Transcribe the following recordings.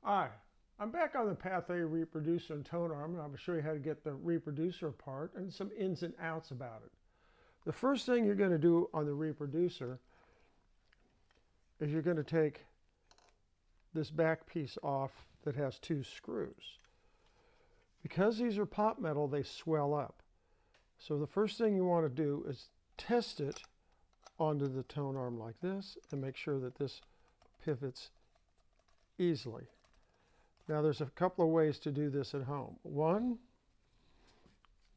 Hi, I'm back on the Pathe reproducer and tone arm, and I'm going to show you how to get the reproducer apart and some ins and outs about it. The first thing you're going to do on the reproducer is you're going to take this back piece off that has two screws. Because these are pot metal, they swell up. So the first thing you want to do is test it onto the tone arm like this and make sure that this pivots easily. Now there's a couple of ways to do this at home. One,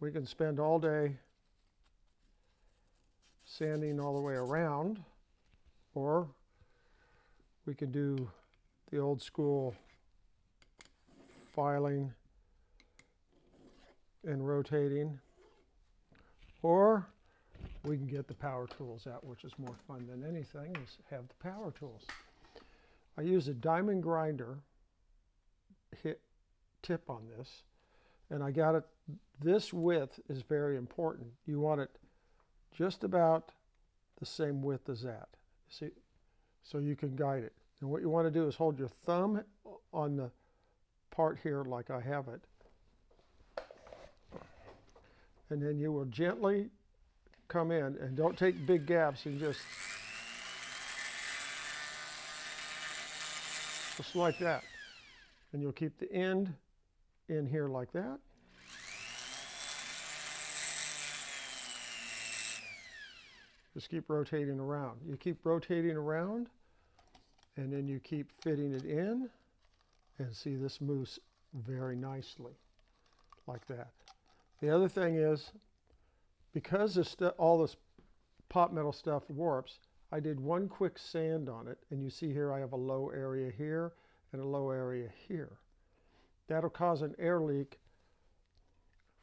we can spend all day sanding all the way around, or we can do the old school filing and rotating, or we can get the power tools out, which is more fun than anything, is have the power tools. I use a diamond grinder tip on this, and I got it. This width is very important. You want it just about the same width as that. See, so you can guide it. And what you want to do is hold your thumb on the part here like I have it, and then you will gently come in, and don't take big gaps, and just like that. And you'll keep the end in here like that. Just keep rotating around. You keep rotating around, and then you keep fitting it in, and see, this moves very nicely like that. The other thing is, because all this pot metal stuff warps, I did one quick sand on it, and you see here I have a low area here and a low area here. That'll cause an air leak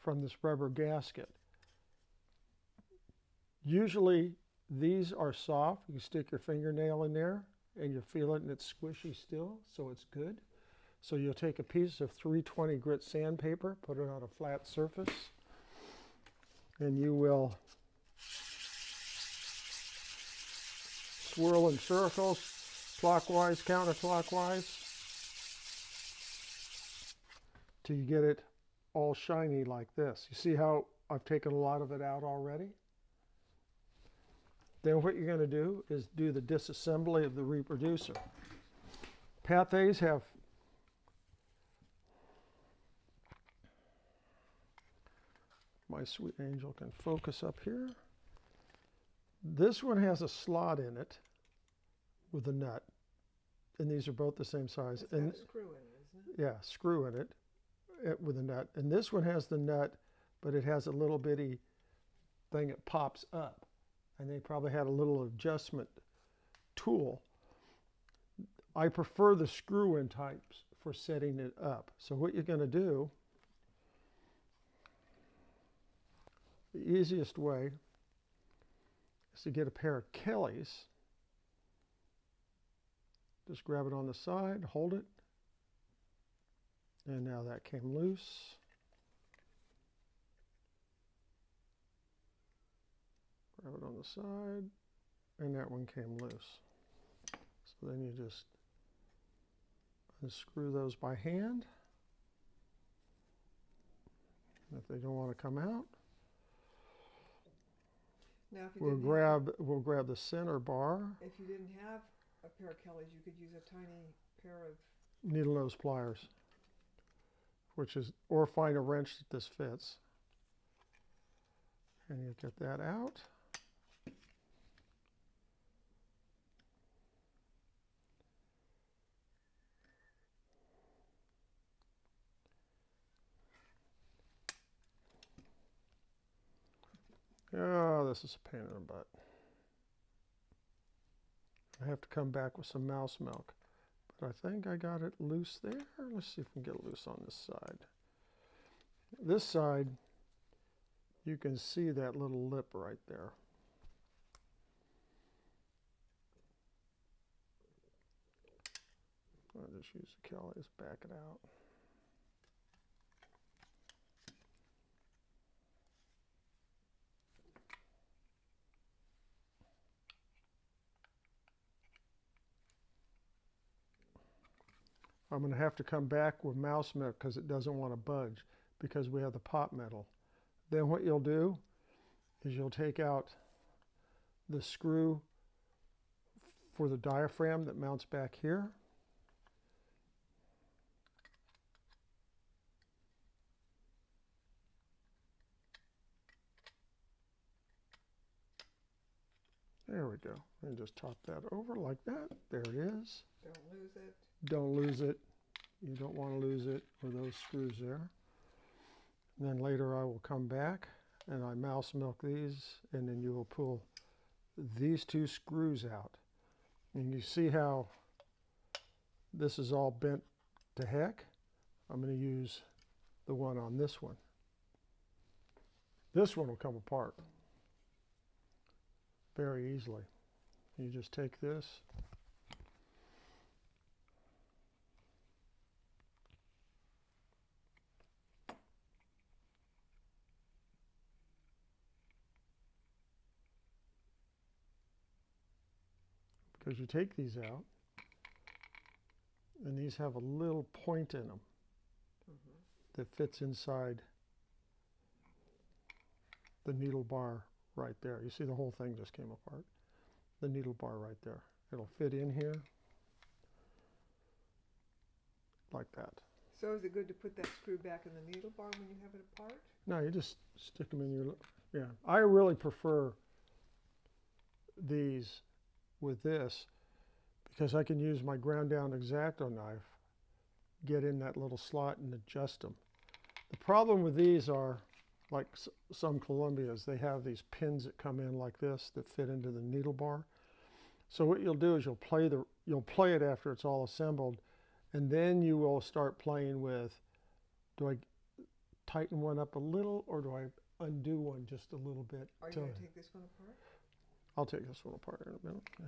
from this rubber gasket. Usually these are soft. You stick your fingernail in there and you feel it, and it's squishy still, so it's good. So you'll take a piece of 320 grit sandpaper, put it on a flat surface, and you will swirl in circles, clockwise, counterclockwise, till you get it all shiny like this. You see how I've taken a lot of it out already? Then what you're going to do is do the disassembly of the reproducer. Pathes have my sweet angel can focus up here. This one has a slot in it with a nut, and these are both the same size. It's got a screw in it, isn't it? Yeah, screw in it with a nut. And this one has the nut, but it has a little bitty thing that pops up. And they probably had a little adjustment tool. I prefer the screw-in types for setting it up. So what you're going to do, the easiest way is to get a pair of Kellys. Just grab it on the side, hold it, and now that came loose. Grab it on the side, and that one came loose. So then you just unscrew those by hand. And if they don't want to come out, now, if you we'll grab the center bar. If you didn't have a pair of Kellys, you could use a tiny pair of needle nose pliers, or find a wrench that this fits. And you get that out. Oh, this is a pain in the butt. I have to come back with some mouse milk. But I think I got it loose there. Let's see if we can get it loose on this side. This side, you can see that little lip right there. I'll just use the Kellys, back it out. I'm going to have to come back with mouse milk because it doesn't want to budge because we have the pot metal. Then what you'll do is you'll take out the screw for the diaphragm that mounts back here. There we go. And just top that over like that. There it is. Don't lose it. Don't lose it. You don't want to lose it or those screws there. And then later I will come back and I mouse milk these, and then you will pull these two screws out. And you see how this is all bent to heck? I'm going to use the one on this one. This one will come apart very easily. You just take this, because you take these out, and these have a little point in them that fits inside the needle bar right there. You see the whole thing just came apart. The needle bar right there. It'll fit in here like that. So is it good to put that screw back in the needle bar when you have it apart? No, you just stick them in your, yeah. I really prefer these with this because I can use my ground down X-Acto knife, get in that little slot and adjust them. The problem with these are, like some Columbias, they have these pins that come in like this that fit into the needle bar. So what you'll do is you'll play it after it's all assembled, and then you will start playing with, do I tighten one up a little or do I undo one just a little bit? Are you going to take this one apart? I'll take this one apart in a minute. Yeah.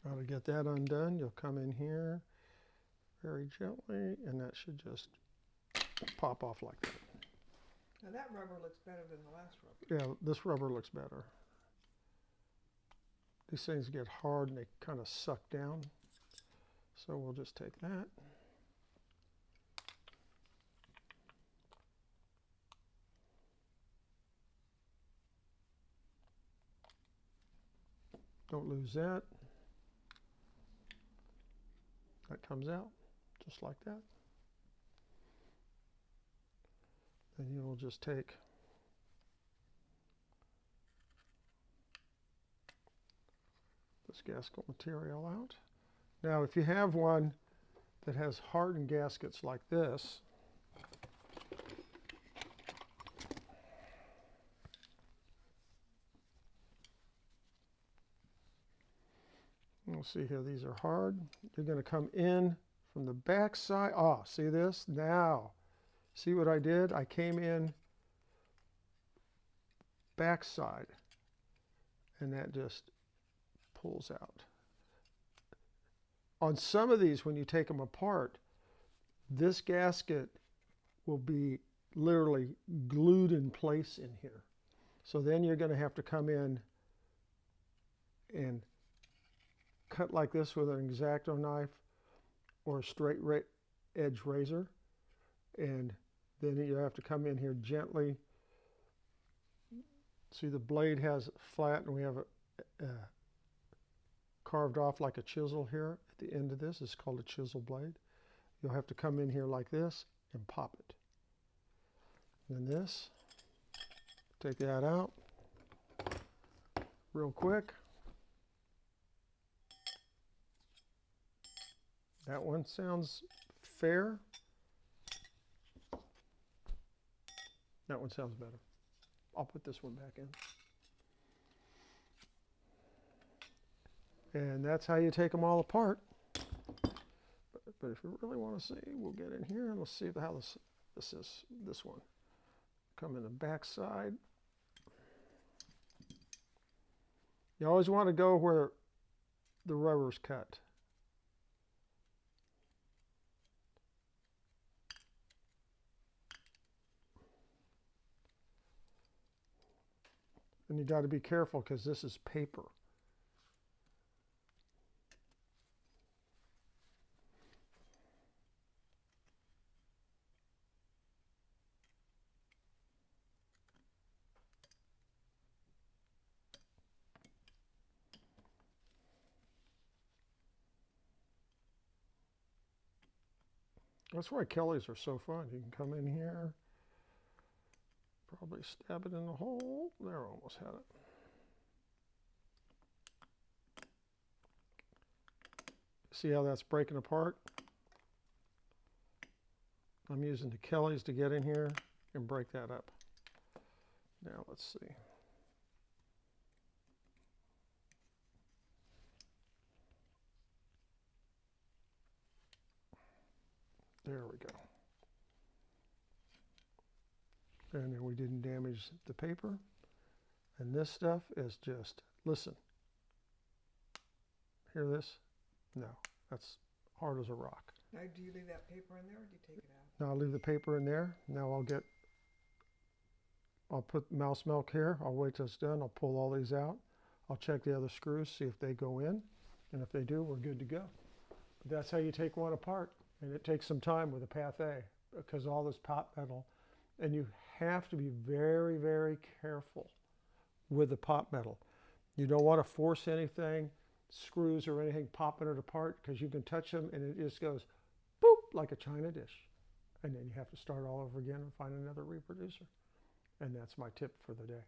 Now to get that undone, you'll come in here very gently, and that should just pop off like that. Now that rubber looks better than the last rubber. Yeah, this rubber looks better. These things get hard and they kind of suck down. So we'll just take that. Don't lose that. That comes out just like that. Then you will just take this gasket material out. Now if you have one that has hardened gaskets like this, you'll see here these are hard. You're going to come in from the back side. Ah, see this? Now, see what I did? I came in back side, and that just pulls out. On some of these, when you take them apart, this gasket will be literally glued in place in here. So then you're going to have to come in and cut like this with an X-Acto knife or a straight edge razor, and then you have to come in here gently. See, the blade has flat, and we have a carved off like a chisel here at the end of this. It's called a chisel blade. You'll have to come in here like this and pop it. And then this, take that out real quick. That one sounds fair. That one sounds better. I'll put this one back in. And that's how you take them all apart. But if you really want to see, we'll get in here and let's see how this one. Come in the back side. You always want to go where the rubber's cut. And you got to be careful because this is paper. That's why Kellys are so fun. You can come in here, probably stab it in the hole. There, almost had it. See how that's breaking apart? I'm using the Kellys to get in here and break that up. Now let's see. There we go. And then we didn't damage the paper. And this stuff is just, listen. Hear this? No, that's hard as a rock. Now, do you leave that paper in there or do you take it out? Now I'll leave the paper in there. Now I'll put mouse milk here. I'll wait till it's done. I'll pull all these out. I'll check the other screws, see if they go in. And if they do, we're good to go. But that's how you take one apart. And it takes some time with a Pathe because all this pot metal. And you have to be very, very careful with the pot metal. You don't want to force anything, screws or anything, popping it apart because you can touch them and it just goes boop like a china dish. And then you have to start all over again and find another reproducer. And that's my tip for the day.